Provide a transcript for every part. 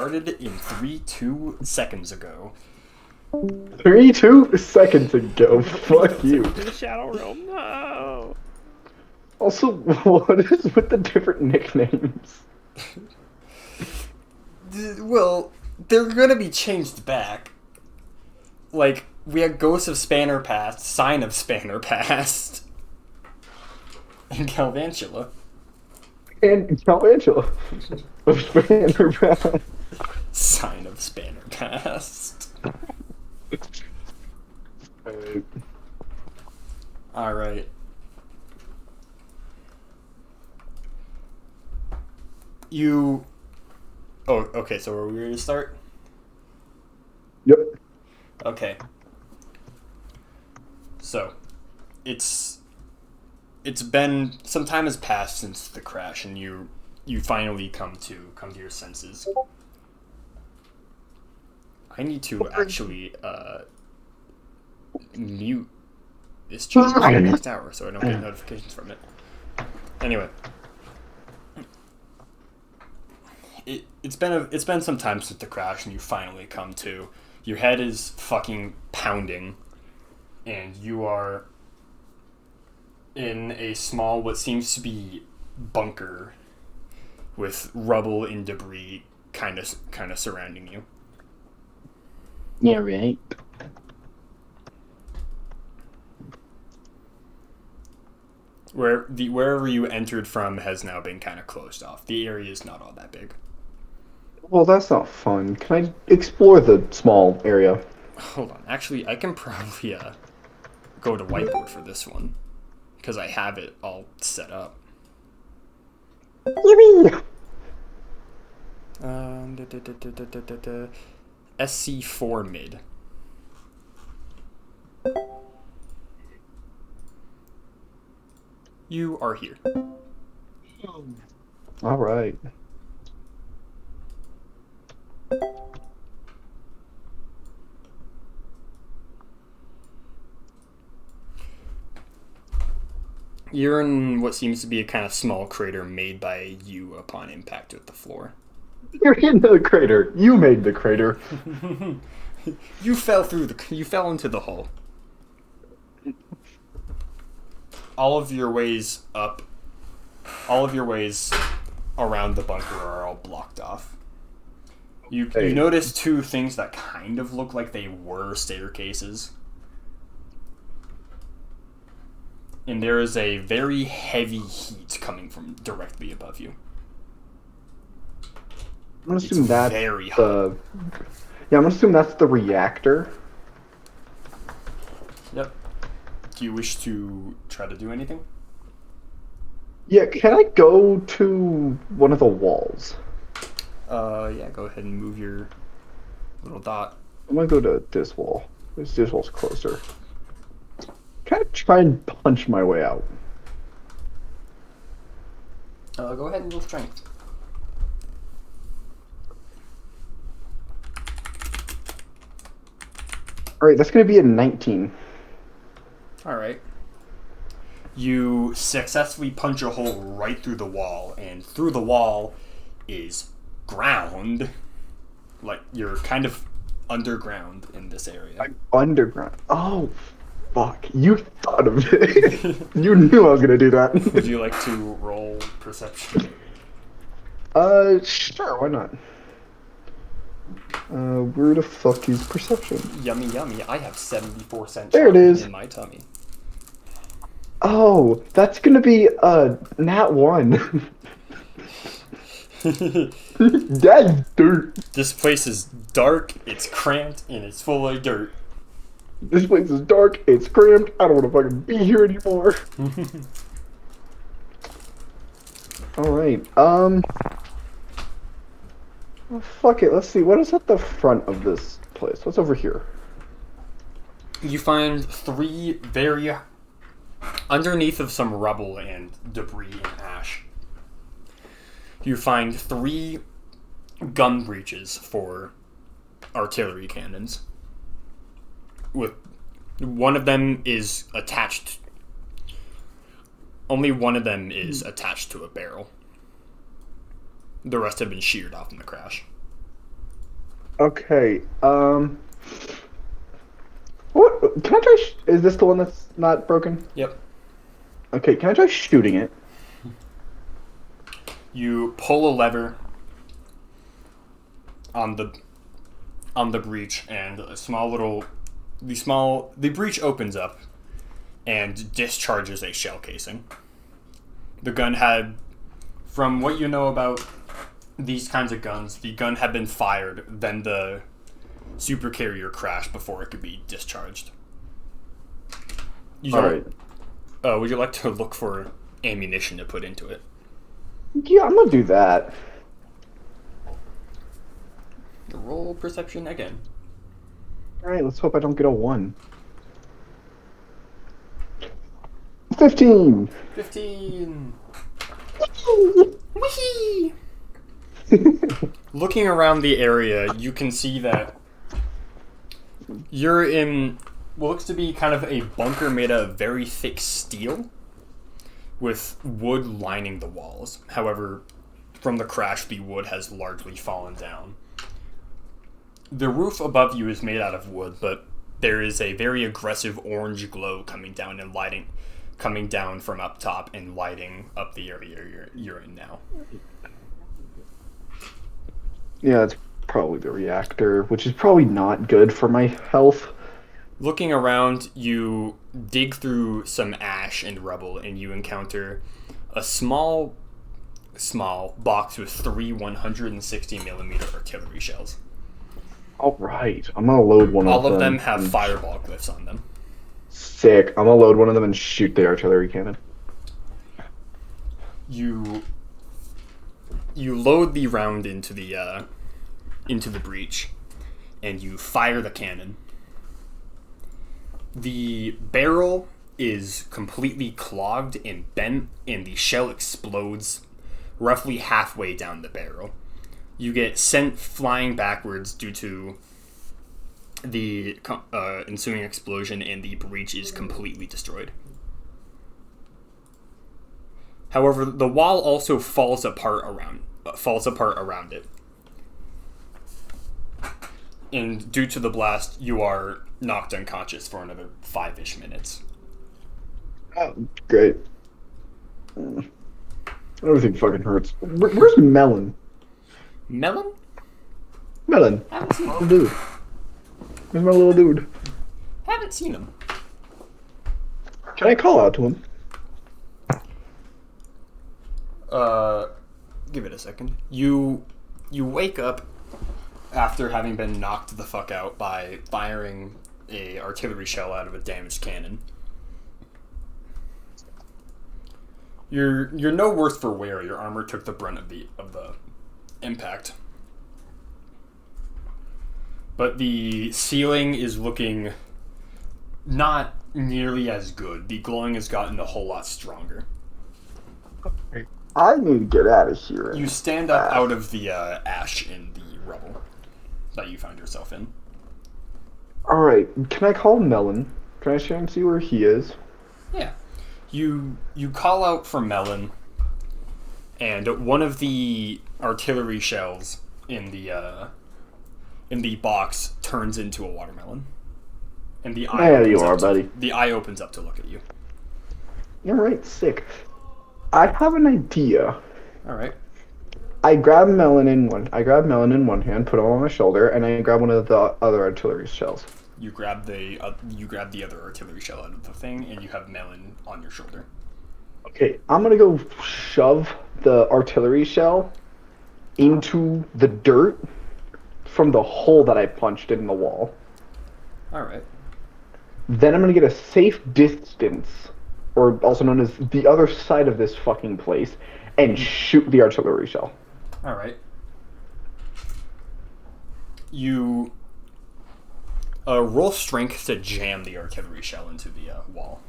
Started in 3-2 seconds ago. 2 seconds ago. Fuck you. To the Shadow Realm. No. Also, what is with the different nicknames? Well, they're gonna be changed back. Like, we had Ghost of Spanner Past, Sign of Spanner Past, and Galvantula. And Galvantula. Sign of Spanner Past. Alright. You... Oh, okay, so are we ready to start? Yep. Okay. So, it's been some time has passed since the crash, and you finally come to your senses. I need to actually mute this change for the next hour so I don't get notifications from it. Anyway, it's been some time since the crash, and you finally come to. Your head is fucking pounding, and you are in a small, what seems to be bunker with rubble and debris kind of surrounding you. Yeah, right. Wherever you entered from has now been kind of closed off. The area is not all that big. Well, that's not fun. Can I explore the small area? Hold on. Actually, I can probably go to whiteboard for this one because I have it all set up. Yippee! SC4 mid. You are here. All right. You're in what seems to be a kind of small crater made by you upon impact with the floor. You're in the crater. You made the crater. You fell into the hole. All of your ways around the bunker are all blocked off. You notice two things that kind of look like they were staircases. And there is a very heavy heat coming from directly above you. I'm gonna assume that's very hot. Yeah, I'm gonna assume that's the reactor. Yep. Do you wish to try to do anything? Yeah, can I go to one of the walls? Yeah, go ahead and move your little dot. I'm gonna go to this wall. This wall's closer. Can I try and punch my way out? Go ahead and roll strength. Alright, that's gonna be a 19. Alright. You successfully punch a hole right through the wall, and through the wall is ground. Like, you're kind of underground in this area. I'm underground. Oh, fuck. You thought of it. You knew I was gonna do that. Would you like to roll perception? Sure, why not? Where the fuck is perception? Yummy, yummy. I have 74 cents There it is. in my tummy. Oh, that's gonna be nat 1. That's dirt. This place is dark, it's cramped, and it's full of dirt. This place is dark, it's cramped, I don't wanna fucking be here anymore. Alright, well, fuck it, let's see, what is at the front of this place? What's over here? You find three very... Underneath of some rubble and debris and ash, you find 3 gun breeches for artillery cannons. With one of them is attached. Only one of them is attached to a barrel. The rest have been sheared off in the crash. Okay. What? Can I try? Is this the one that's not broken? Yep. Okay. Can I try shooting it? You pull a lever on the breech, and the breech opens up and discharges a shell casing. The gun had, from what you know about these kinds of guns, the gun had been fired, then the supercarrier crashed before it could be discharged. All right. Would you like to look for ammunition to put into it? Yeah, I'm gonna do that. Roll perception again. All right. Let's hope I don't get a 1. 15. 15. Whee! Looking around the area, you can see that you're in what looks to be kind of a bunker made of very thick steel with wood lining the walls. However, from the crash, the wood has largely fallen down. The roof above you is made out of wood, but there is a very aggressive orange glow coming down from up top and lighting up the area you're in now. Yeah, it's probably the reactor, which is probably not good for my health. Looking around, you dig through some ash and rubble, and you encounter a small box with 3 160mm artillery shells. All right, I'm gonna load one of them. All of them have fireball glyphs on them. Sick. I'm gonna load one of them and shoot the artillery cannon. You load the round into the breech, and you fire the cannon. The barrel is completely clogged and bent, and the shell explodes roughly halfway down the barrel. You get sent flying backwards due to the ensuing explosion, and the breech is completely destroyed. However, the wall also falls apart around it. And due to the blast, you are knocked unconscious for another 5-ish minutes. Oh, great. Everything fucking hurts. Where's Melon? Melon? Melon. Haven't seen Little him. dude. Where's my little dude? Haven't seen him. Can I call out to him? Give it a second. You wake up after having been knocked the fuck out by firing a artillery shell out of a damaged cannon. You're no worse for wear. Your armor took the brunt of the impact. But the ceiling is looking not nearly as good. The glowing has gotten a whole lot stronger. I need to get out of here. You stand up out of the ash in the rubble that you found yourself in. Alright, can I call Melon? Can I try and see where he is? Yeah. You call out for Melon, and one of the artillery shells in the box turns into a watermelon. And the eye There you are, buddy. The eye opens up to look at you. Alright, sick. I have an idea. Alright. I grab Melon in one hand, put it on my shoulder, and I grab one of the other artillery shells. You grab the other artillery shell out of the thing, and you have Melon on your shoulder. Okay, I'm gonna go shove the artillery shell into the dirt from the hole that I punched in the wall. Alright. Then I'm gonna get a safe distance, or also known as the other side of this fucking place, and shoot the artillery shell. Alright. You roll strength to jam the artillery shell into the wall.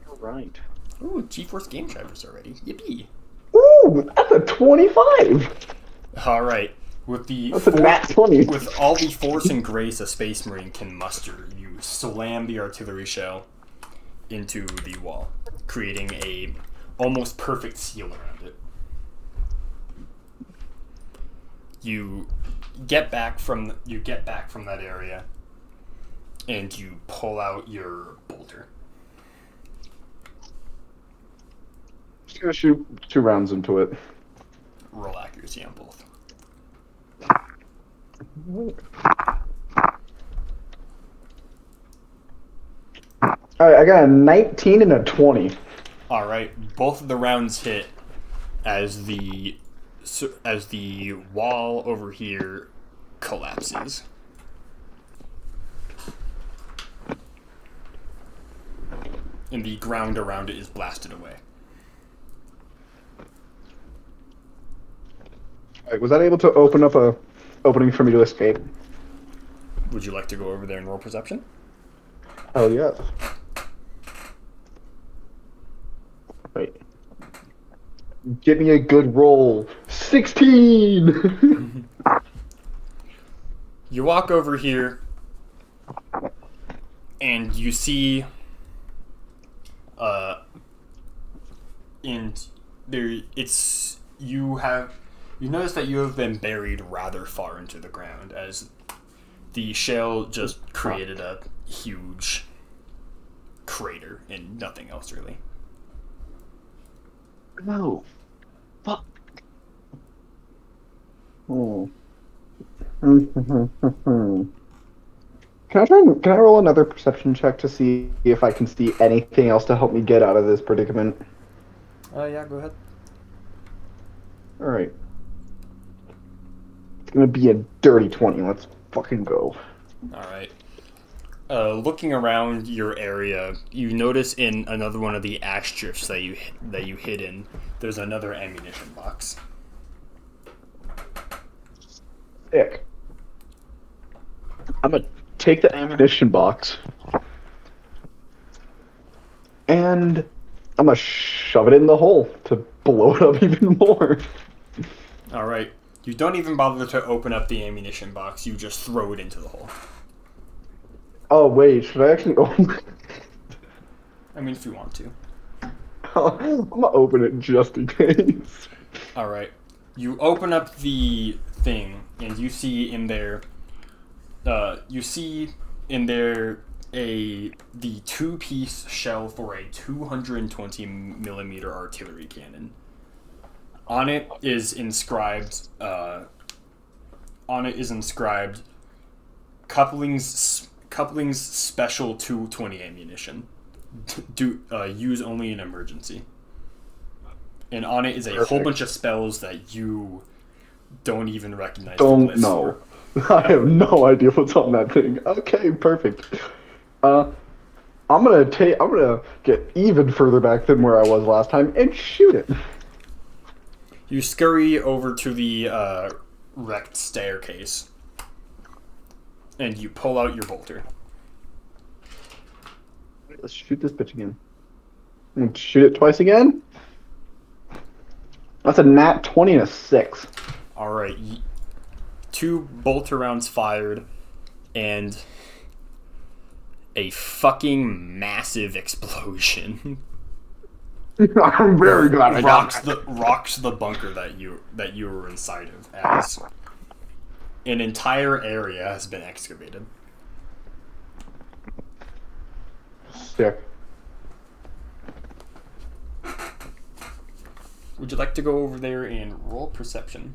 Alright. Ooh, GeForce game drivers already. Yippee! Ooh, that's a 25! Alright. With That's a nat 20. with all the force and grace a Space Marine can muster, you slam the artillery shell into the wall, creating a almost perfect seal around it. You get back from that area, and you pull out your bolter. Just gonna shoot 2 rounds into it. Roll accuracy on both. Alright, I got a 19 and a 20. All right, both of the rounds hit as the wall over here collapses. And the ground around it is blasted away. Alright, was that able to open up a opening for me to escape? Would you like to go over there and roll perception? Oh, yes. Wait. Give me a good roll. 16! You walk over here, and you see, and there you notice that you have been buried rather far into the ground, as the shell just created a huge crater and nothing else really. No. Fuck. Oh. Can I roll another perception check to see if I can see anything else to help me get out of this predicament? Yeah, go ahead. Alright. It's gonna be a dirty 20. Let's fucking go. Alright. Looking around your area, you notice in another one of the ash drifts that you hid in, there's another ammunition box. Sick. I'm gonna take the ammunition box and I'm gonna shove it in the hole to blow it up even more. Alright. You don't even bother to open up the ammunition box, you just throw it into the hole. Oh wait, should I actually open it? I mean, if you want to. I'm gonna open it just in case. Alright. You open up the thing, and you see in there, the 2-piece shell for a 220 millimeter artillery cannon. On it is inscribed, couplings special 220 ammunition. Use only in emergency. And on it is a whole bunch of spells that you don't even recognize. Don't know. I have no idea what's on that thing. Okay, perfect. I'm gonna get even further back than where I was last time and shoot it. You scurry over to the wrecked staircase, and you pull out your bolter. Let's shoot this bitch again. And shoot it twice again. That's a nat 20 and a 6. Alright, 2 bolter rounds fired, and a fucking massive explosion. I'm very glad I got rocks the bunker that you were inside of, as an entire area has been excavated. Sick. Would you like to go over there and roll perception?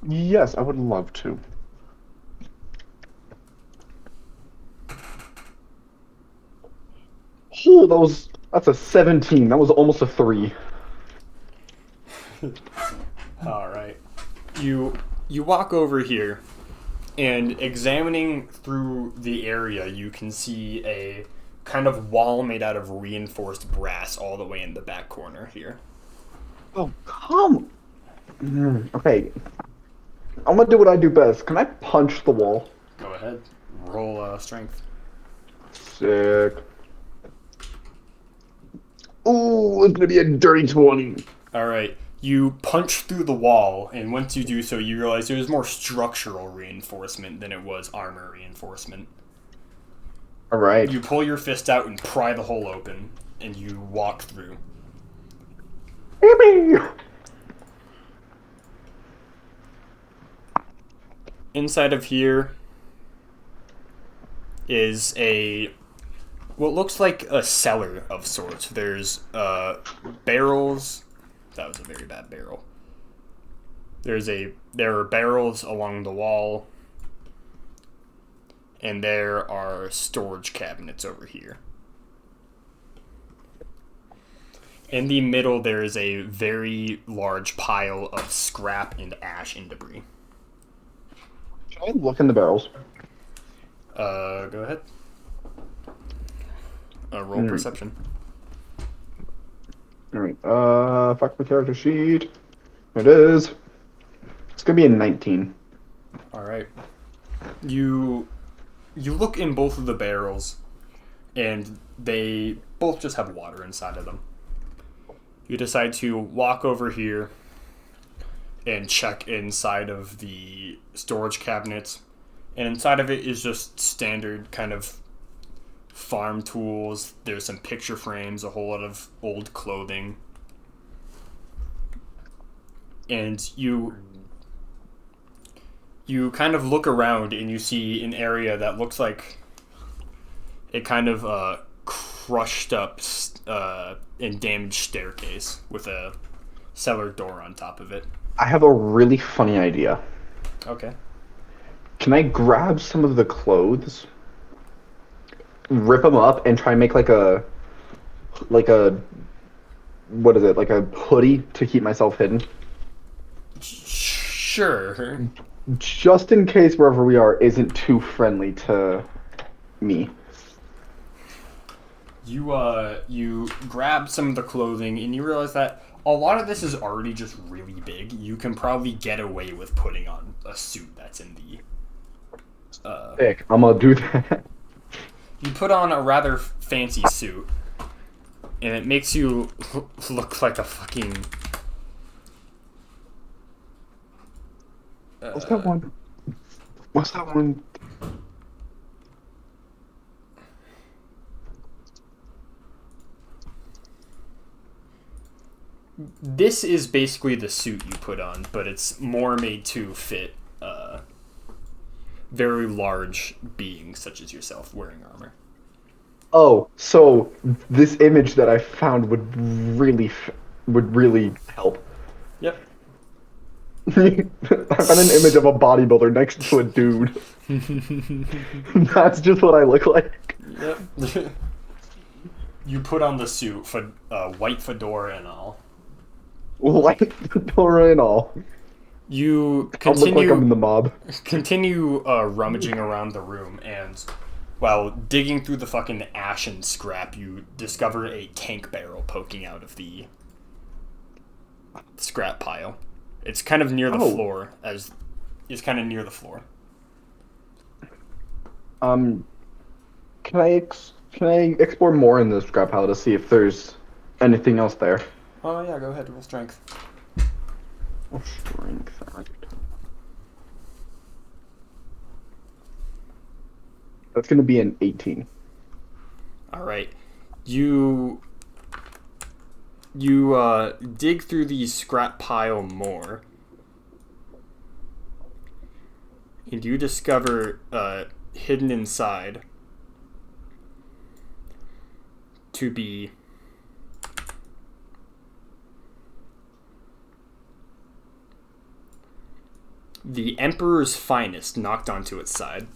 Yes, I would love to. Oh, that's a 17. That was almost a 3. Alright. You walk over here, and examining through the area, you can see a kind of wall made out of reinforced brass all the way in the back corner here. Oh, come. Okay. I'm gonna do what I do best. Can I punch the wall? Go ahead. Roll strength. Sick. Ooh, it's gonna be a dirty 20. Alright. You punch through the wall, and once you do so, you realize there's more structural reinforcement than it was armor reinforcement. Alright. You pull your fist out and pry the hole open, and you walk through. inside of here is what looks like a cellar of sorts. There's barrels. That was a very bad barrel. There are barrels along the wall, and there are storage cabinets over here. In the middle, there is a very large pile of scrap and ash and debris. Can I look in the barrels? Go ahead. Roll perception. Alright, fuck my character sheet. It is. It's gonna be a 19. Alright. You look in both of the barrels, and they both just have water inside of them. You decide to walk over here and check inside of the storage cabinets. And inside of it is just standard kind of farm tools. There's some picture frames, a whole lot of old clothing. And you kind of look around and you see an area that looks like a kind of crushed up and damaged staircase with a cellar door on top of it. I have a really funny idea. Okay. Can I grab some of the clothes, rip them up, and try and make like a what is it, like a hoodie to keep myself hidden? Sure. Just in case wherever we are isn't too friendly to me. You grab some of the clothing and you realize that a lot of this is already just really big. You can probably get away with putting on a suit that's in the Sick. I'm gonna do that. You put on a rather fancy suit, and it makes you look like a fucking... What's that one? What's that one? This is basically the suit you put on, but it's more made to fit very large beings such as yourself wearing armor. Oh, so this image that I found would really help. Yep. I found an image of a bodybuilder next to a dude. That's just what I look like. Yep. You put on the suit, white fedora and all. White fedora and all. You I look like I'm in the mob. continue rummaging around the room, and while digging through the fucking ash and scrap, you discover a tank barrel poking out of the scrap pile. It's kind of near the floor, Can I explore more in the scrap pile to see if there's anything else there? Oh yeah, go ahead, roll strength. Strength. That's gonna be an 18. Alright. You dig through the scrap pile more, and you discover hidden inside to be the Emperor's Finest knocked onto its side.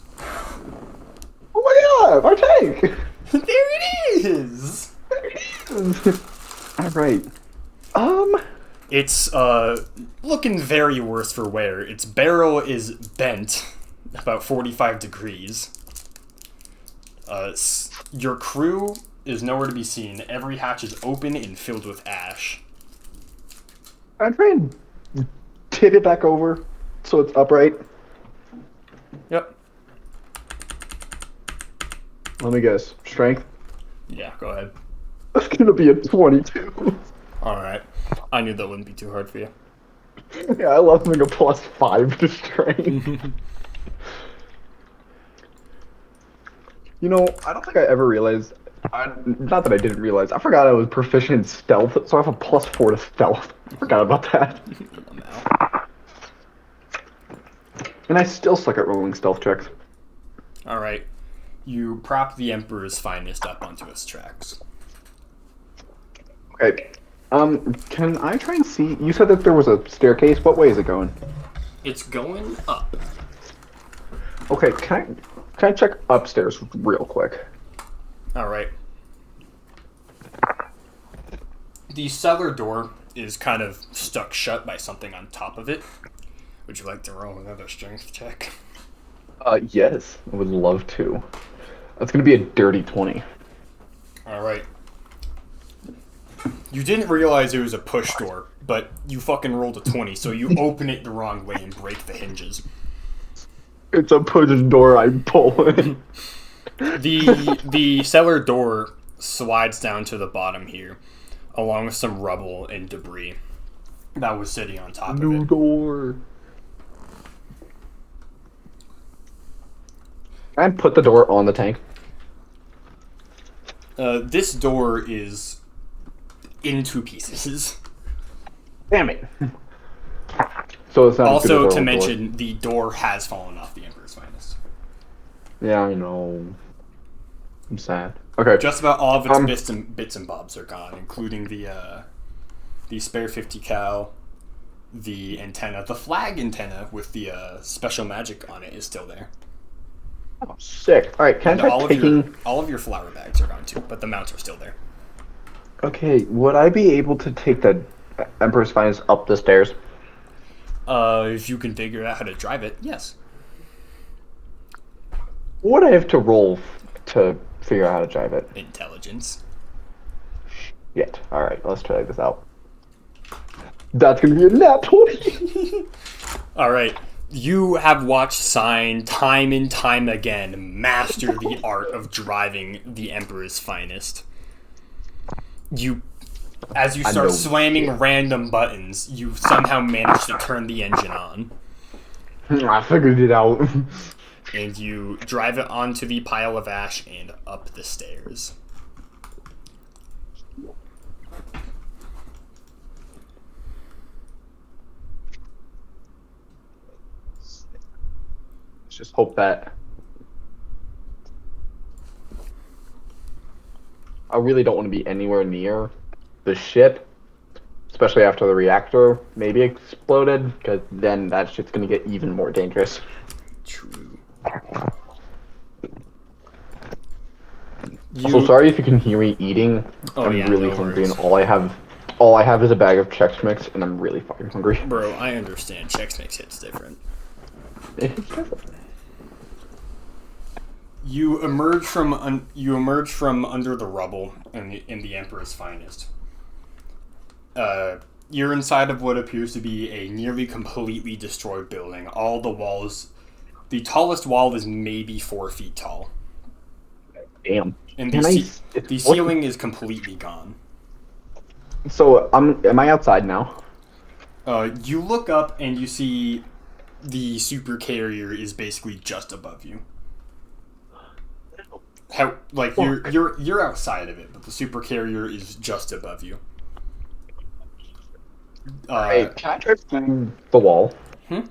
Oh my god, our tank! There it is! Alright. It's looking very worse for wear. Its barrel is bent about 45 degrees. Your crew is nowhere to be seen. Every hatch is open and filled with ash. I try and tip it back over so it's upright. Yep. Let me guess. Strength? Yeah, go ahead. That's gonna be a 22. Alright. I knew that wouldn't be too hard for you. Yeah, I love having a +5 to strength. You know, I don't think I ever realized. Not that I didn't realize. I forgot I was proficient in stealth, so I have a +4 to stealth. I forgot about that. And I still suck at rolling stealth checks. All right. You prop the Emperor's Finest up onto its tracks. Okay. Can I try and see? You said that there was a staircase. What way is it going? It's going up. Okay, can I check upstairs real quick? All right. The cellar door is kind of stuck shut by something on top of it. Would you like to roll another strength check? Yes, I would love to. That's gonna be a dirty 20. All right. You didn't realize it was a push door, but you fucking rolled a 20, so you open it the wrong way and break the hinges. It's a push door I pull. The cellar door slides down to the bottom here, along with some rubble and debris that was sitting on top of New it. door. Can I put the door on the tank? This door is in two pieces. Damn it. So it's not Also, to mention, the door has fallen off the Emperor's Finest. Yeah, I know. I'm sad. Okay. Just about all of its bits and bobs are gone, including the spare 50 cal, the antenna, the flag antenna with the special magic on it is still there. Oh, sick. All right, can And I try taking? all of your flower bags are gone too, but the mounts are still there. Okay, would I be able to take the Emperor's Finest up the stairs? If you can figure out how to drive it, yes. What would I have to roll to figure out how to drive it? Intelligence. Yet. All right, let's try this out. That's gonna be a nat 20. All right. You have watched Sign time and time again master the art of driving the Emperor's Finest. As you start slamming random buttons, you somehow manage to turn the engine on. I figured it out. And you drive it onto the pile of ash and up the stairs. Let's just hope that. I really don't want to be anywhere near the ship, especially after the reactor maybe exploded, because then that shit's gonna get even more dangerous. True. So sorry if you can hear me eating. I'm really hungry, and all I have is a bag of Chex Mix, and I'm really fucking hungry. Bro, I understand. Chex Mix hits different. It's different. You emerge from under the rubble in the Emperor's Finest. You're inside of what appears to be a nearly completely destroyed building. All the walls, the tallest wall is maybe 4 feet tall. Damn. And the ceiling is completely gone. So am I outside now? You look up and you see the super carrier is basically just above you. You're outside of it, but the super carrier is just above you. Hey, can I drive through the wall? Hmm?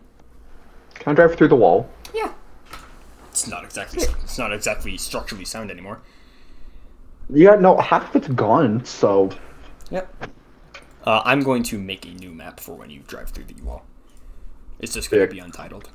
Can I drive through the wall? Yeah. It's not exactly structurally sound anymore. Yeah, no, half of it's gone, so... Yep. I'm going to make a new map for when you drive through the wall. It's just going to be untitled.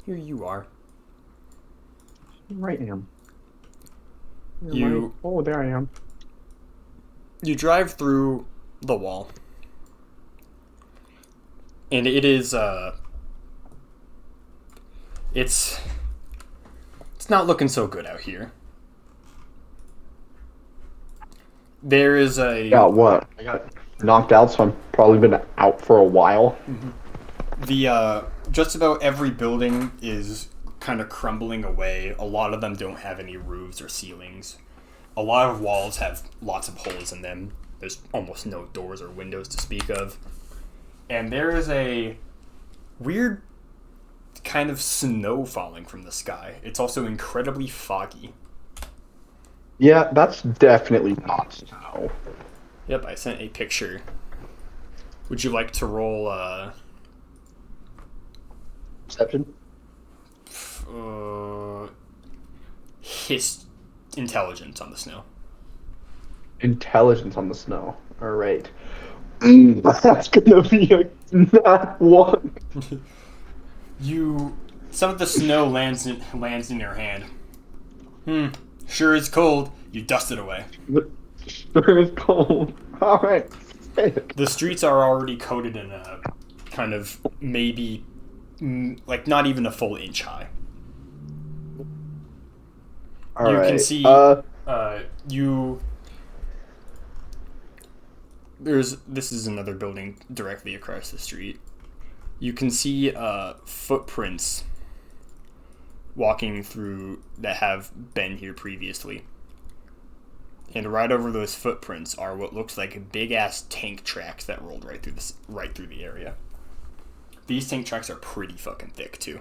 Here you are. Right, I am. Oh, there I am. You drive through the wall. And it is, it's not looking so good out here. There is a... Yeah, what? I got knocked out, so I've probably been out for a while. The, just about every building is kind of crumbling away. A lot of them don't have any roofs or ceilings. A lot of walls have lots of holes in them. There's almost no doors or windows to speak of. And there is a weird kind of snow falling from the sky. It's also incredibly foggy. Yeah, that's definitely not snow. Yep, I sent a picture. Would you like to roll Perception? his intelligence on the snow? Intelligence on the snow. All right. That's gonna be a nat 1. Some of the snow lands in your hand. Sure is cold. You dust it away. Sure is cold. All right. The streets are already coated in a kind of maybe like not even a full inch high. All you right. can see this is another building directly across the street. You can see footprints walking through that have been here previously. And right over those footprints are what looks like big ass tank tracks that rolled right through the area. These tank tracks are pretty fucking thick too.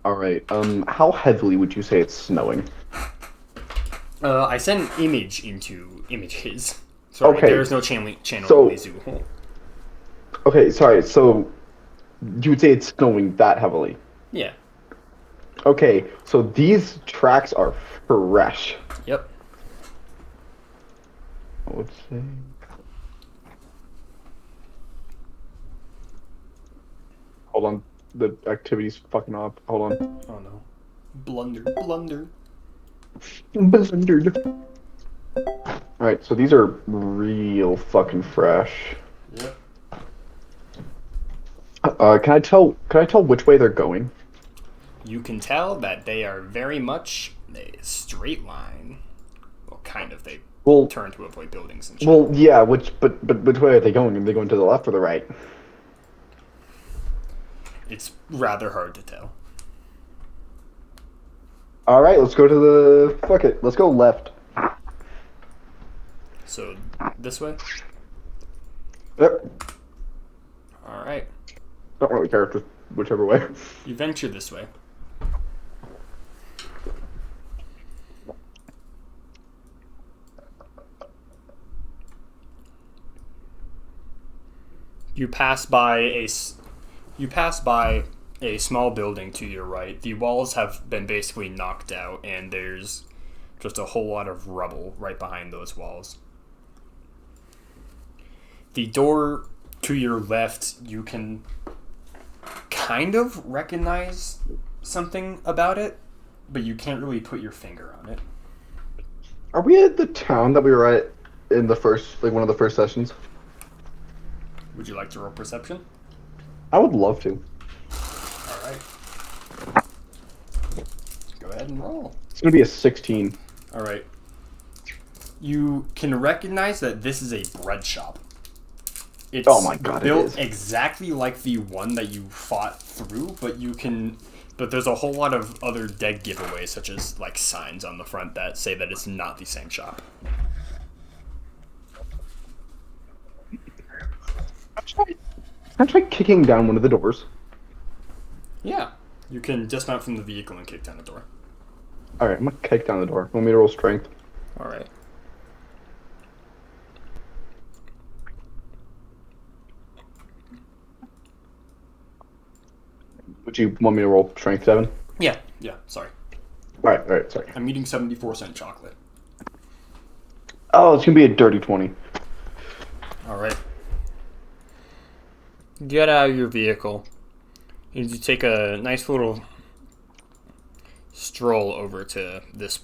All right. How heavily would you say it's snowing? I sent an image into images. Sorry, Okay. there's no channel So- only Zoo. Okay, sorry. So you would say it's snowing that heavily? Yeah. Okay. So these tracks are fresh. Yep. I would say. Hold on. The activity's fucking up. Hold on. Oh no. Blunder. Blundered. Alright, so these are real fucking fresh. Yep. Can I tell which way they're going? You can tell that they are very much a straight line. Well, kind of. They Well, turn to avoid buildings and shit. well, yeah, but which way are they going? Are they going to the left or the right? It's rather hard to tell. Alright, let's go to the fuck it. Let's go left. So, this way? Yep. Alright. Don't really care, just whichever way. You venture this way. You pass by a small building to your right. The walls have been basically knocked out, and there's just a whole lot of rubble right behind those walls. The door to your left, you can kind of recognize something about it, but you can't really put your finger on it. Are we at the town that we were at in the first, like one of the first sessions? Would you like to roll perception? I would love to. Alright. Go ahead and roll. It's gonna be a 16. Alright. You can recognize that this is a bread shop. It's Oh my God, it built is. exactly like the one that you fought through, but there's a whole lot of other dead giveaways, such as like signs on the front that say that it's not the same shop. Can I try kicking down one of the doors? Yeah. You can dismount from the vehicle and kick down the door. Alright, I'm gonna kick down the door. Want me to roll strength? Alright. Would you want me to roll strength 7? Yeah, sorry. Alright, sorry. I'm eating 74-cent chocolate. Oh, it's gonna be a dirty 20. Alright. Get out of your vehicle. And you take a nice little stroll over to this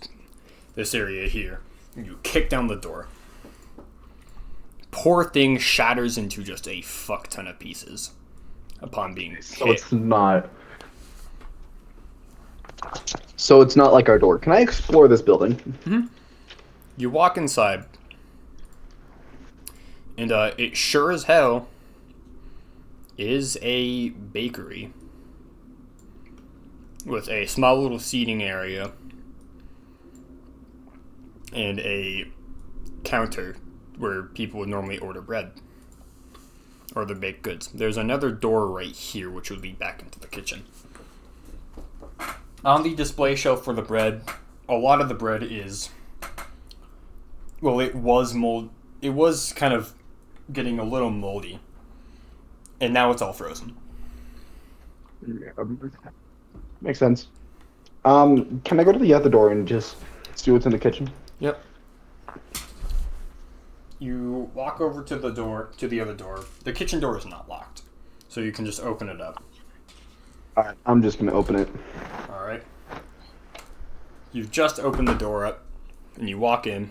area here. You kick down the door. Poor thing shatters into just a fuck ton of pieces upon being So hit. it's not. So it's not like our door. Can I explore this building? You walk inside, and it sure as hell is a bakery with a small little seating area and a counter where people would normally order bread. or the baked goods. There's another door right here, which will lead back into the kitchen. On the display shelf for the bread, a lot of the bread is, well, it was kind of getting a little moldy, and now it's all frozen. Yeah, makes sense. Can I go to the other door and just see what's in the kitchen? Yep. You walk over to the other door. The kitchen door is not locked, so you can just open it up. Alright, I'm just gonna open it. Alright. You've just opened the door up, and you walk in,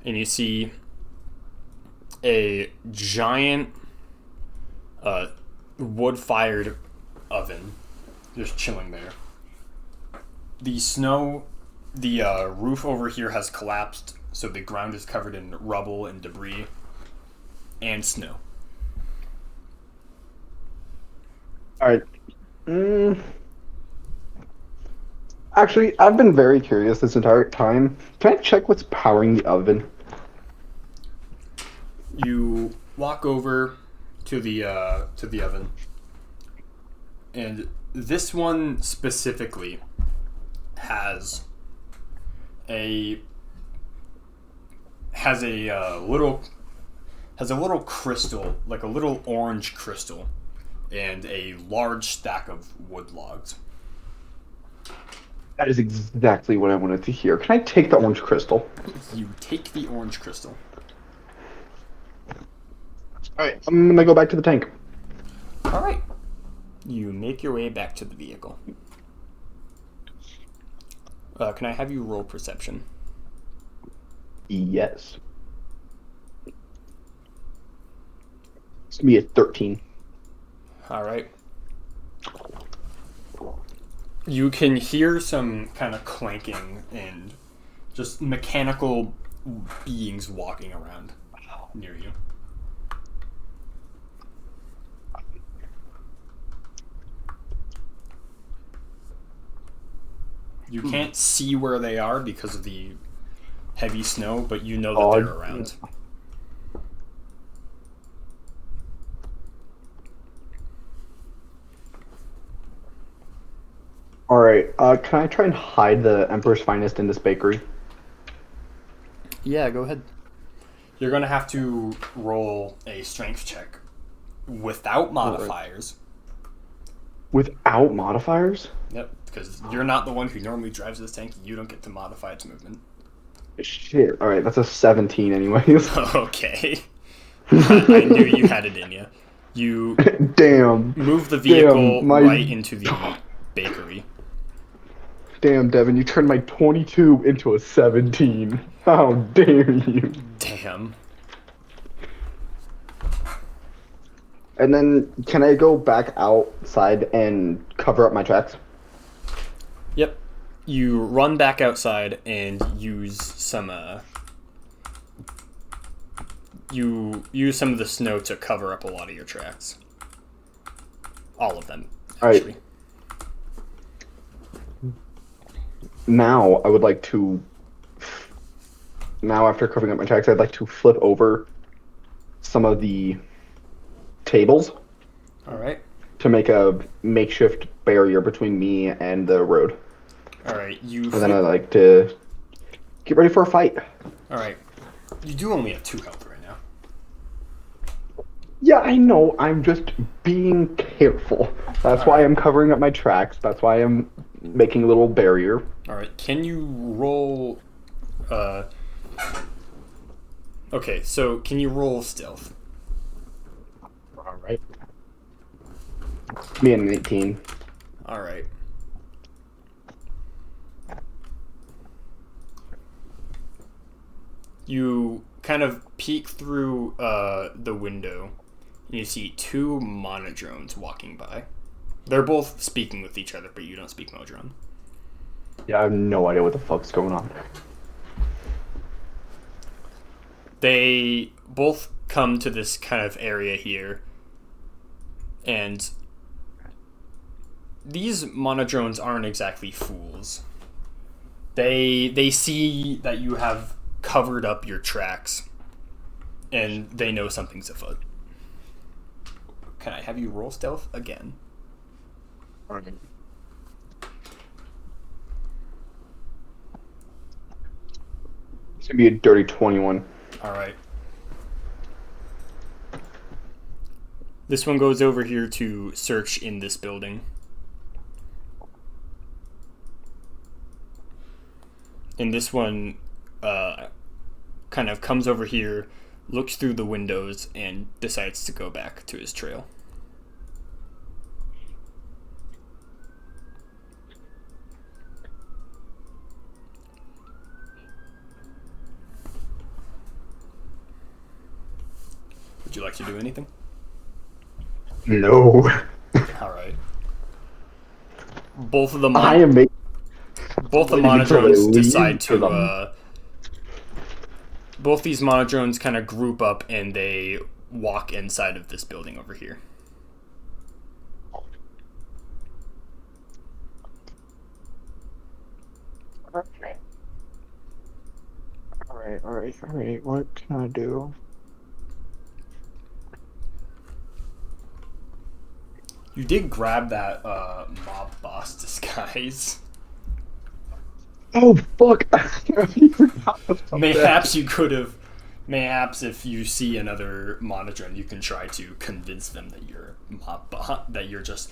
and you see a giant wood-fired oven just chilling there. The roof over here has collapsed, so the ground is covered in rubble and debris and snow. Alright. Actually, I've been very curious this entire time. Can I check what's powering the oven? You walk over to the oven, and this one specifically has a little crystal, like a little orange crystal, and a large stack of wood logs. That is exactly what I wanted to hear. Can I take the orange crystal? You take the orange crystal. Alright, I'm gonna go back to the tank. Alright. You make your way back to the vehicle. Can I have you roll perception? Yes. It's gonna be a 13. Alright. You can hear some kind of clanking and just mechanical beings walking around near you. You can't see where they are because of the heavy snow, but you know that they're around. Alright, can I try and hide the Emperor's Finest in this bakery? Yeah, go ahead. You're going to have to roll a strength check without modifiers. Without modifiers? Yep, because you're not the one who normally drives this tank. You don't get to modify its movement. Shit, alright, that's a 17 anyways. Okay. I knew you had it in you. You Damn. move the vehicle Damn, right into the bakery. Damn, Devin, you turned my 22 into a 17. How dare you? Damn. And then, can I go back outside and cover up my tracks? Yep. You run back outside and use some you use some of the snow to cover up a lot of your tracks. All of them, actually. Alright. Now, I would like to... Now, after covering up my tracks, I'd like to flip over some of the tables. Alright. To make a makeshift barrier between me and the road. Alright, And then I'd like to get ready for a fight. Alright. You do only have 2 health right now. Yeah, I know. I'm just being careful. That's why I'm covering up my tracks. That's why I'm making a little barrier. Alright, can you roll... Okay, so can you roll stealth? Alright. Me and 18. Alright. You kind of peek through the window, and you see 2 monodrones walking by. They're both speaking with each other, but you don't speak Modron. Yeah, I have no idea what the fuck's going on. They both come to this kind of area here, and these monodrones aren't exactly fools. They see that you have covered up your tracks, and they know something's afoot. can I have you roll stealth again? It's gonna be a dirty 21. All right. This one goes over here to search in this building. And this one kind of comes over here, looks through the windows, and decides to go back to his trail. Would you like to do anything? No. All right. Both of the I am making. both the waiting until they monodrones leave, decide 'cause to. Both these monodrones kind of group up and they walk inside of this building over here. Okay. Alright. What can I do? You did grab that mob boss disguise. Oh, fuck. I forgot about Mayhaps you could have. Mayhaps if you see another monodrone, you can try to convince them that you're mob bot, that you're just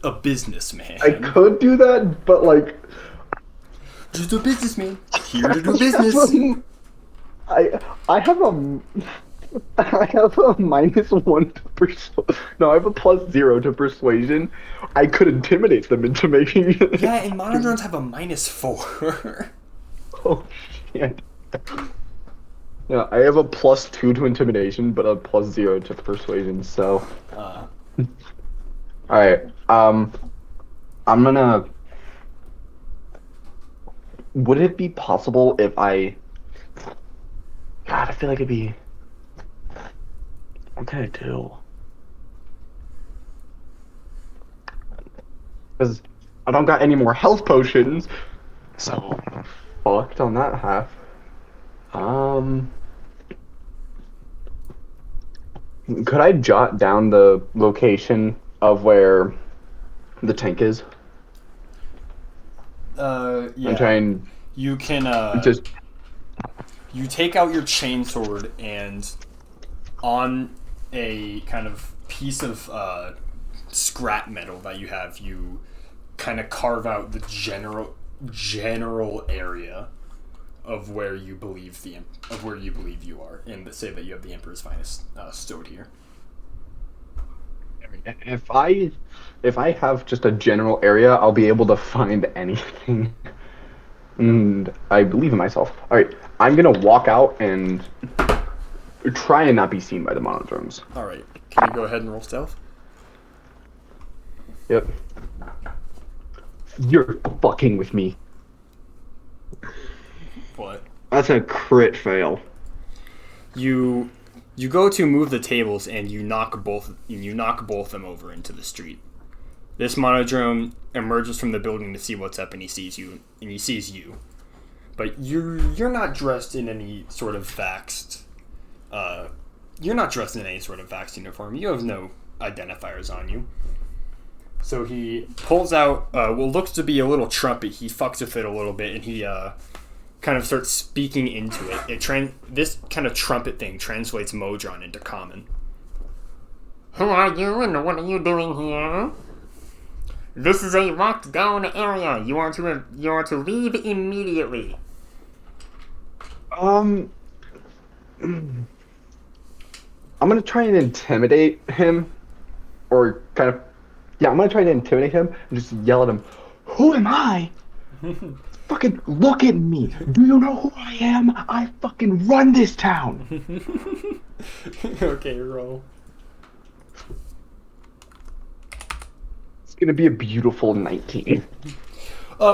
a businessman. I could do that, but like. Just a businessman. Here to do business. I have a. I have a -1 to persuasion. No, I have a +0 to persuasion. I could intimidate them into making. Yeah, and monodrones have a -4. Oh shit. Yeah, I have a +2 to intimidation, but a +0 to persuasion. So. All right. I'm gonna. Would it be possible if I? God, I feel like it'd be. What can I do? Because I don't got any more health potions, so fucked on that half. Could I jot down the location of where the tank is? Yeah. I'm trying. You can Just. you take out your chainsword and on a kind of piece of scrap metal that you have, you kind of carve out the general area of where you believe you are, and say that you have the Emperor's finest stored here. If I have just a general area, I'll be able to find anything. And I believe in myself. All right, I'm gonna walk out and try and not be seen by the monodrones. All right, can you go ahead and roll stealth? Yep. You're fucking with me. What? That's a crit fail. You go to move the tables and you knock both them over into the street. This monodrone emerges from the building to see what's up, and he sees you. But you're not dressed in any sort of vaxxed. You're not dressed in any sort of vaxxed uniform. You have no identifiers on you. So he pulls out what looks to be a little trumpet. He fucks with it a little bit, and he kind of starts speaking into it. This kind of trumpet thing translates Modron into common. Who are you, and what are you doing here? This is a locked down area. You are to leave immediately. I'm gonna try and intimidate him, or kind of, yeah, I'm gonna try to intimidate him and just yell at him. Who am I? Fucking look at me. Do you know who I am? I fucking run this town. Okay, roll. It's gonna be a beautiful 19.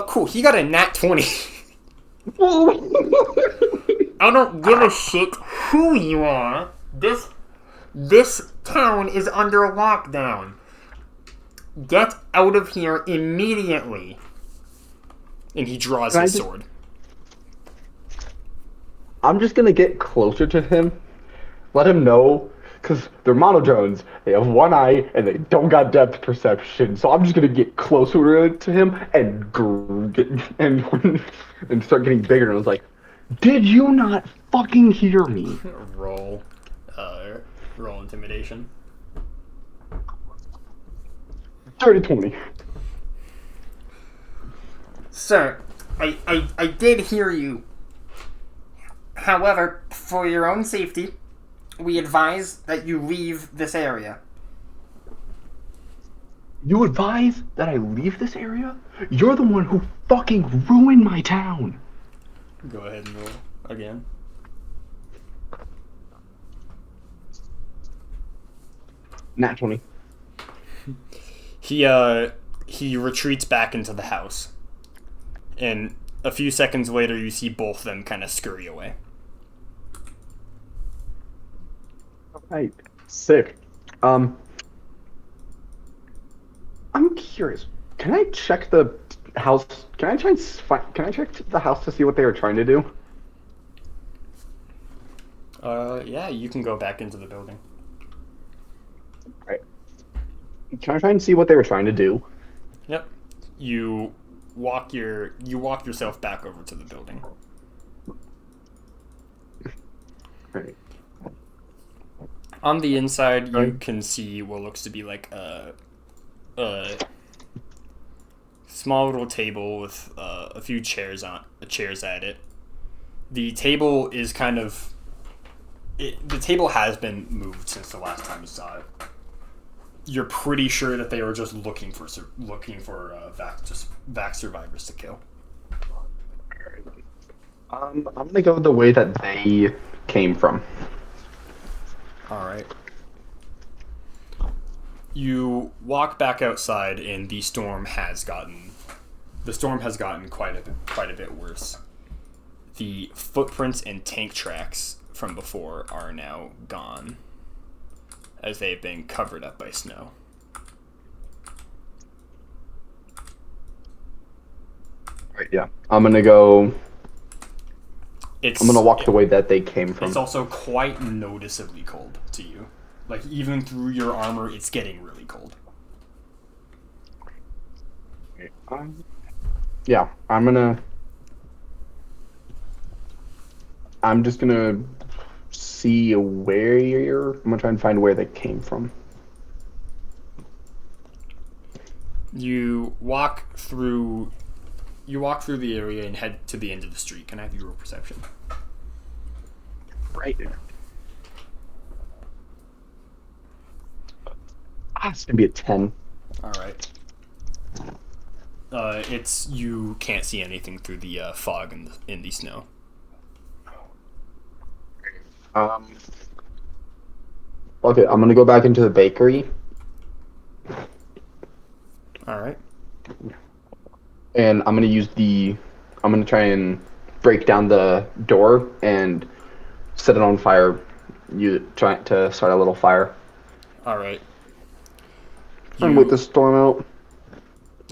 Cool. He got a nat 20. I don't give a shit who you are. This town is under lockdown. Get out of here immediately. And he draws his sword. I'm just gonna get closer to him, let him know, Because they're monodrones. They have one eye and they don't got depth perception. So I'm just gonna get closer to him and and start getting bigger. And I was like, "Did you not fucking hear me?" roll, roll intimidation. Dirty 20. Sir, I did hear you. However, for your own safety, we advise that you leave this area. You advise that I leave this area? You're the one who fucking ruined my town. Go ahead and roll again. Nat 20. He retreats back into the house. And a few seconds later, you see both of them kind of scurry away. Right. Sick. I'm curious. Can I check the house? Can I check the house to see what they were trying to do? Yeah, you can go back into the building. Right. Can I try and see what they were trying to do? Yep. You walk yourself back over to the building. Right. On the inside, you can see what looks to be like a small little table with a few chairs at it. The table is kind of the table has been moved since the last time you saw it. You're pretty sure that they were just looking for Vax survivors to kill. I'm gonna go the way that they came from. All right. You walk back outside, and the storm has gotten quite a bit worse. The footprints and tank tracks from before are now gone, as they've been covered up by snow. Right. Yeah. I'm gonna walk the way that they came from. It's also quite noticeably cold to you. Like, even through your armor, it's getting really cold. Yeah, I'm just gonna see I'm gonna try and find where they came from. You walk through the area and head to the end of the street. Can I have your roll perception? Right. It's gonna be a 10. All right. You can't see anything through the fog in the snow. Okay, I'm gonna go back into the bakery. All right. And I'm gonna try and break down the door and set it on fire. You try to start a little fire. All right. And wait the storm out.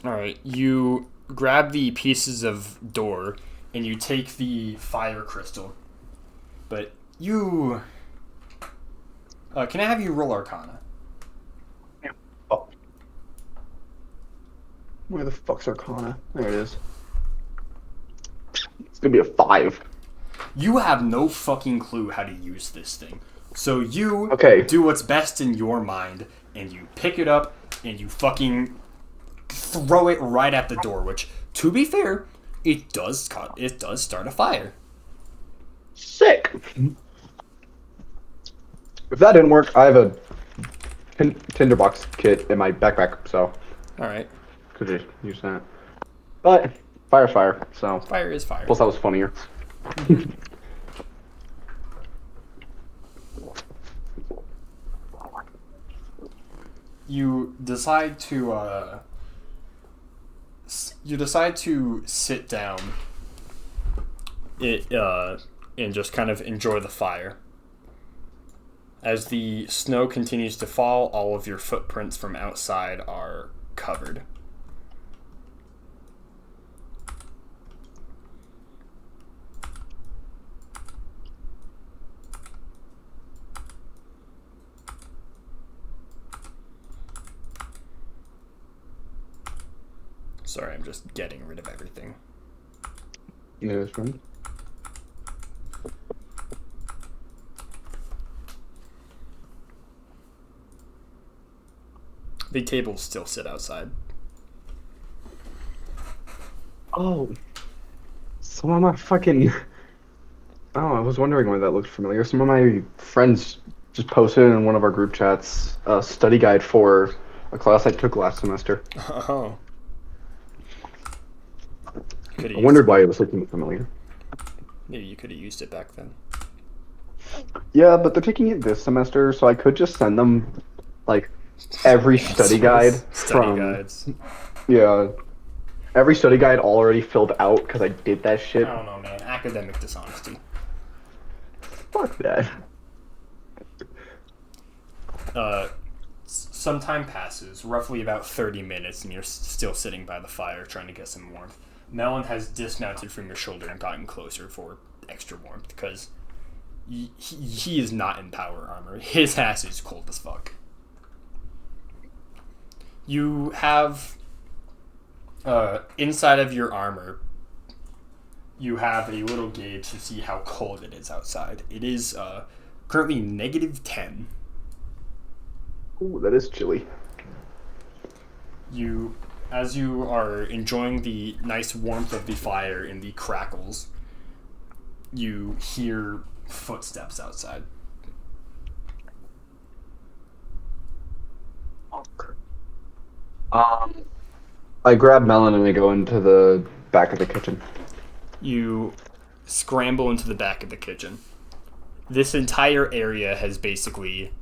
All right. You grab the pieces of door and you take the fire crystal. But you... can I have you roll Arcana? Yeah. Oh. Where the fuck's Arcana? There it is. It's gonna be a 5. You have no fucking clue how to use this thing. So you do what's best in your mind, and you pick it up, and you fucking throw it right at the door, which, to be fair, it does start a fire. Sick! If that didn't work, I have a tinderbox kit in my backpack, so... Alright. Could just use that. But, fire's fire, so... Fire is fire. Plus that was funnier. You decide to sit down and just kind of enjoy the fire. As the snow continues to fall, all of your footprints from outside are covered. Sorry, I'm just getting rid of everything. Yeah, that's fine. The tables still sit outside. Oh, some of my fucking. Oh, I was wondering why that looked familiar. Some of my friends just posted in one of our group chats a study guide for a class I took last semester. Oh. I wondered why it was looking familiar. Maybe you could have used it back then. Yeah, but they're taking it this semester, so I could just send them like every study guide Study from guides. yeah, every study guide already filled out because I did that shit. I don't know, man. Academic dishonesty. Fuck that. Some time passes, roughly about 30 minutes, and you're still sitting by the fire trying to get some warmth. Melon has dismounted from your shoulder and gotten closer for extra warmth because he is not in power armor. His ass is cold as fuck. You have inside of your armor, you have a little gauge to see how cold it is outside. It is currently -10. Ooh, that is chilly. As you are enjoying the nice warmth of the fire and the crackles, you hear footsteps outside. I grab Melon and I go into the back of the kitchen. You scramble into the back of the kitchen. This entire area has basically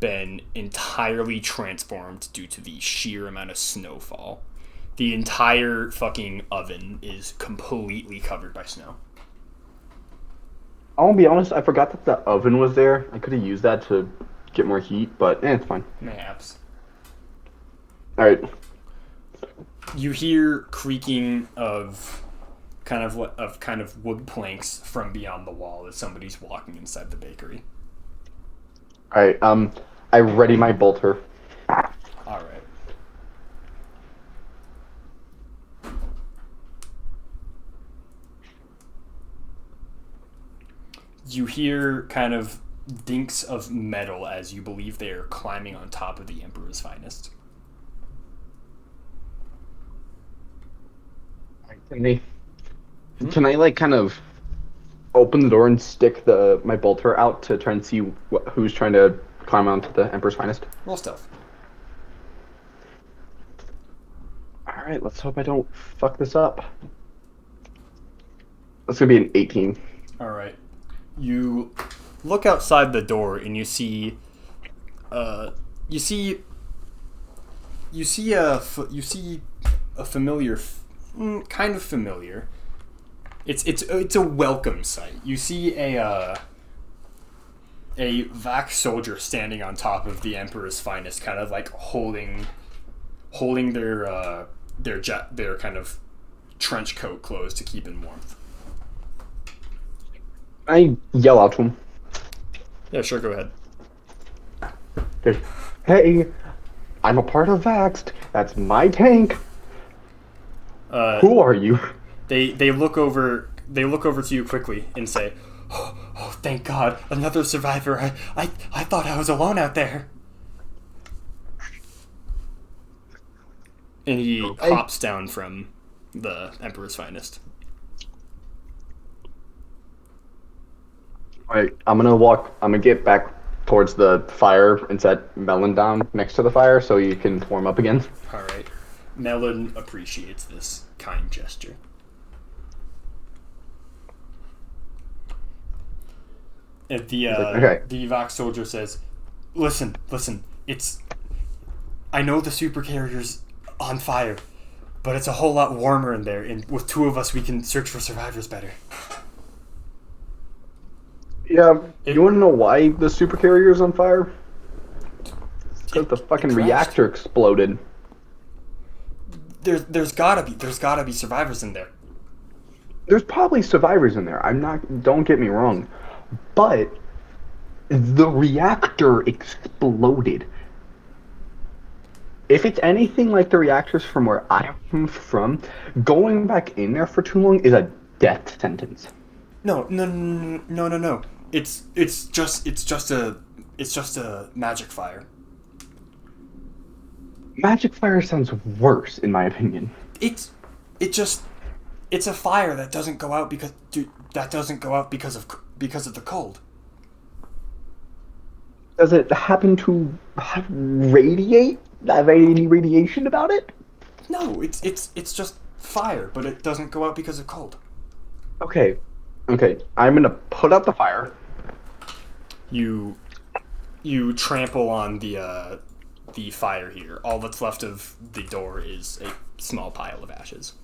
been entirely transformed due to the sheer amount of snowfall. The entire fucking oven is completely covered by snow. I won't be honest, I forgot that the oven was there. I could have used that to get more heat, but it's fine. Mayhaps. Alright. You hear creaking of kind of wood planks from beyond the wall as somebody's walking inside the bakery. Alright, I ready my bolter. All right. You hear kind of dinks of metal as you believe they are climbing on top of the Emperor's finest. Can I like kind of open the door and stick my bolter out to try and see who's trying to climb onto the Emperor's finest? Roll stealth. Alright, let's hope I don't fuck this up. That's gonna be an 18. All right. You look outside the door and you see a familiar, kind of familiar. It's a welcome sight. You see a Vax soldier standing on top of the Emperor's finest, kind of like holding their kind of trench coat closed to keep in warmth. I yell out to him. Yeah, sure, go ahead. Hey, I'm a part of Vaxed. That's my tank. Who are you? They look over to you quickly and say, "Oh, thank God, another survivor. I thought I was alone out there." And he hops down from the Emperor's finest. Alright, I'm gonna get back towards the fire and set Melon down next to the fire so you can warm up again. All right. Melon appreciates this kind gesture. And the Vox soldier says, Listen, I know the super carrier's on fire, but it's a whole lot warmer in there, and with two of us we can search for survivors better." Yeah, you want to know why the supercarrier is on fire? Because the fucking reactor exploded. There's gotta be survivors in there. There's probably survivors in there. Don't get me wrong, but the reactor exploded. If it's anything like the reactors from where I'm from, going back in there for too long is a death sentence. No, no, no, no, no, no. It's just a magic fire. Magic fire sounds worse, in my opinion. It's it just it's a fire that doesn't go out because of the cold. Does it happen to radiate? Have any radiation about it? No, it's just fire, but it doesn't go out because of cold. Okay. Okay. I'm gonna put out the fire. You trample on the fire here. All that's left of the door is a small pile of ashes.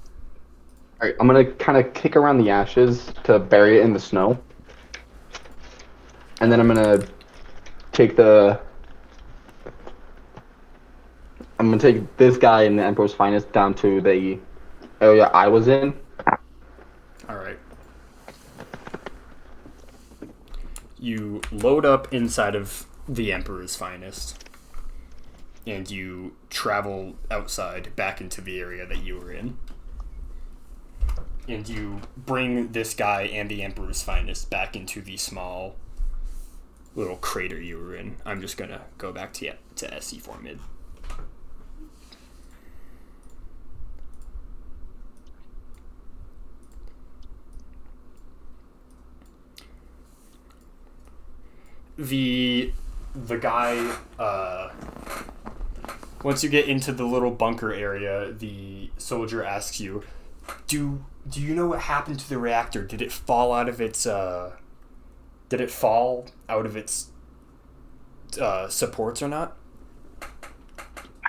Alright, I'm gonna kind of kick around the ashes to bury it in the snow. And then I'm gonna take I'm gonna take this guy in the Emperor's Finest down to the area I was in. All right. You load up inside of the Emperor's Finest, and you travel outside back into the area that you were in. And you bring this guy and the Emperor's Finest back into the small little crater you were in. I'm just gonna go back to SC4 mid. The guy, once you get into the little bunker area, the soldier asks you, do you know what happened to the reactor? Did it fall out of its supports or not?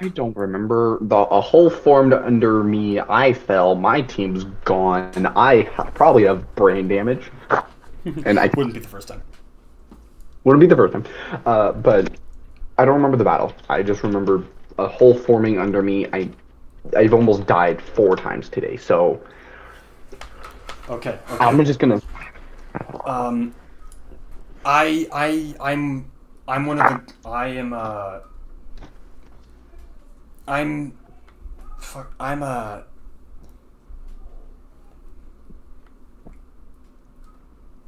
I don't remember. A hole formed under me. I fell. My team's gone. Probably have brain damage. And I Wouldn't be the first time. wouldn't be the first time. But I don't remember the battle. I just remember a hole forming under me. I've almost died 4 times today. So Okay. I'm just gonna. I'm one of the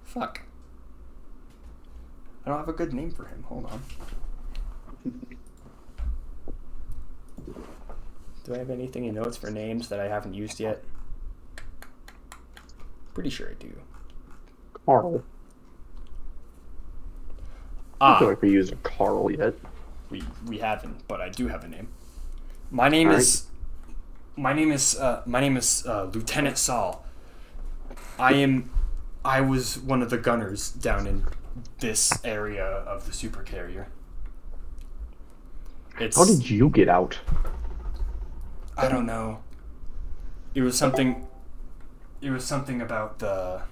fuck. I don't have a good name for him. Hold on. Do I have anything in notes for names that I haven't used yet? Pretty sure I do. Carl. I don't feel Ah, like we used a Carl yet. we haven't, but I do have a name. My name Alright. is Lieutenant Saul. I was one of the gunners down in this area of the supercarrier. How did you get out? I don't know. It was something about the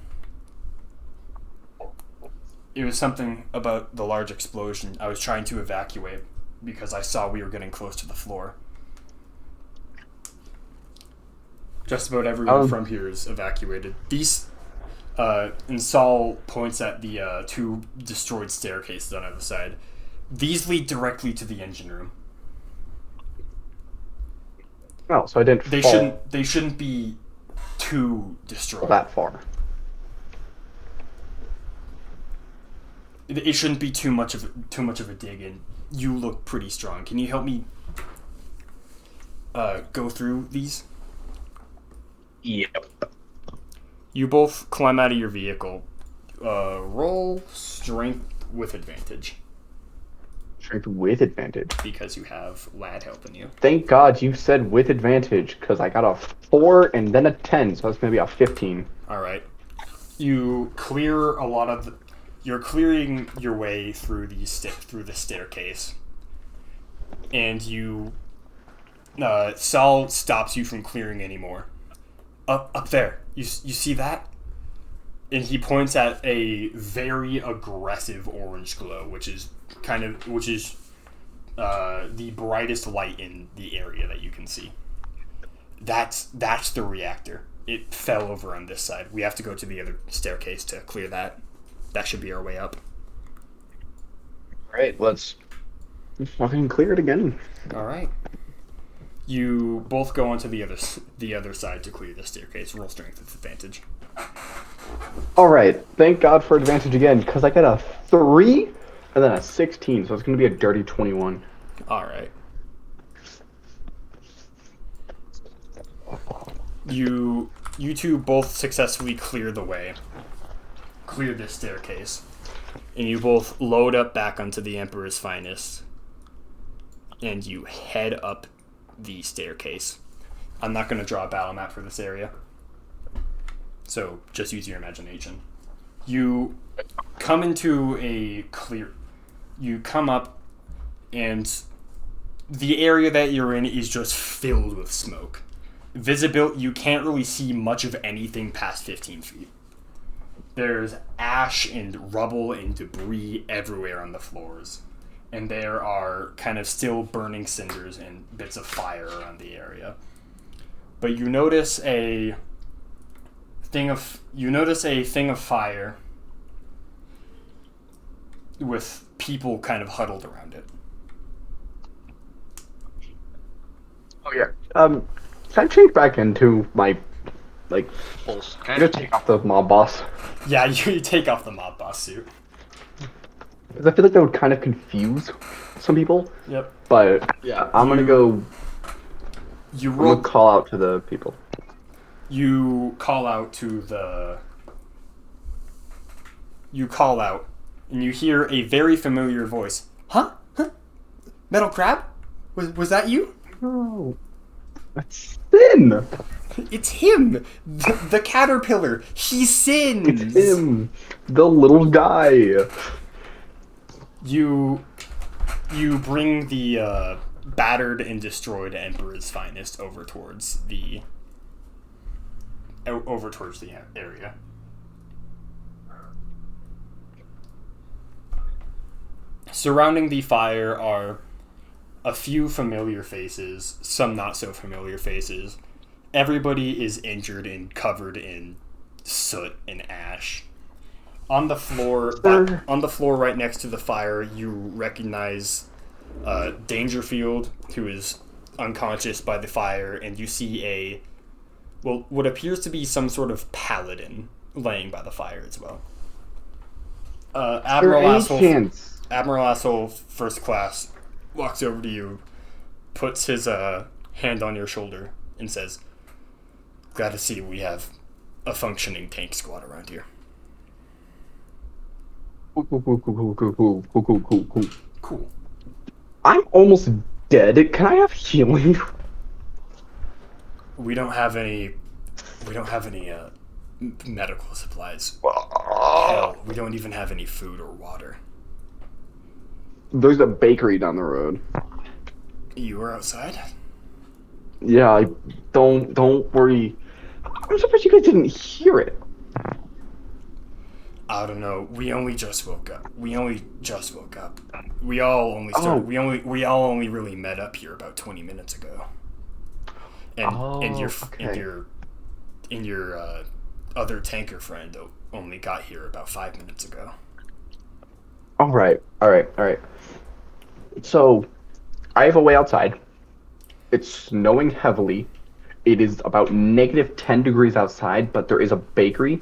large explosion. I was trying to evacuate because I saw we were getting close to the floor. Just about everyone from here is evacuated. These and Saul points at the 2 destroyed staircases on either side. These lead directly to the engine room. Oh, so I didn't fall They shouldn't be too destroyed. that far. It shouldn't be too much of a dig in. You look pretty strong. Can you help me go through these? Yep. You both climb out of your vehicle. Roll strength with advantage Strength with advantage. because you have lad helping you. Thank God you said with advantage, because I got a 4 and then a 10, so that's going to be a 15. All right. You clear a lot of. You're clearing your way through through the staircase, and you. Saul stops you from clearing anymore. Up there. You see that? And he points at a very aggressive orange glow, which is the brightest light in the area that you can see. That's the reactor. It fell over on this side. We have to go to the other staircase to clear that. That should be our way up. Alright, let's fucking clear it again. All right. You both go onto the other side to clear the staircase. Roll strength with advantage. All right. Thank God for advantage again, because I got a 3 and then a 16, so it's going to be a dirty 21. All right. You two both successfully clear the way. Clear this staircase. And you both load up back onto the Emperor's Finest. And you head up the staircase. I'm not going to draw a battle map for this area. So just use your imagination. You come into a clear... You come up and the area that you're in is just filled with smoke. Visibility, you can't really see much of anything past 15 feet. There's ash and rubble and debris everywhere on the floors. And there are kind of still burning cinders and bits of fire around the area. But you notice a thing of fire with people kind of huddled around it. Oh yeah. Can I change back into my full? Can I just take off the mob boss? Yeah, you take off the mob boss suit. Because I feel like that would kind of confuse some people. Yep. But yeah, I'm gonna go. I'm gonna call out to the people. You call out to the. You call out, and you hear a very familiar voice. Huh? Metal Crab? Was that you? No. That's Sin! It's him! The caterpillar! He sins! It's him! The little guy! You bring the battered and destroyed Emperor's Finest over towards the area. Surrounding the fire are a few familiar faces, some not so familiar faces. Everybody is injured and covered in soot and ash. On the floor right next to the fire, you recognize Dangerfield, who is unconscious by the fire, and you see what appears to be some sort of paladin laying by the fire as well. Admiral Asshole First Class walks over to you, puts his hand on your shoulder, and says, "Glad to see we have a functioning tank squad around here." Cool. I'm almost dead. Can I have healing? We don't have any medical supplies. Hell, we don't even have any food or water. There's a bakery down the road. You were outside? Yeah, don't worry. I'm surprised you guys didn't hear it. I don't know. We only just woke up. We all only really met up here about 20 minutes ago. And your other tanker friend only got here about 5 minutes ago. All right. So, I have a way outside. It's snowing heavily. It is about -10 degrees outside, but there is a bakery.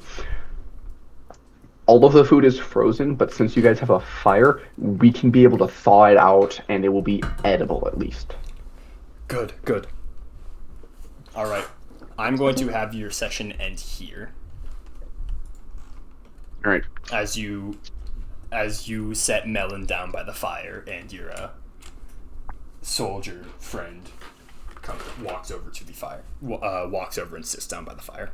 All of the food is frozen, but since you guys have a fire, we can be able to thaw it out, and it will be edible at least. Good. All right. I'm going to have your session end here. All right. As you set Melon down by the fire, and your soldier friend walks over to the fire. Walks over and sits down by the fire.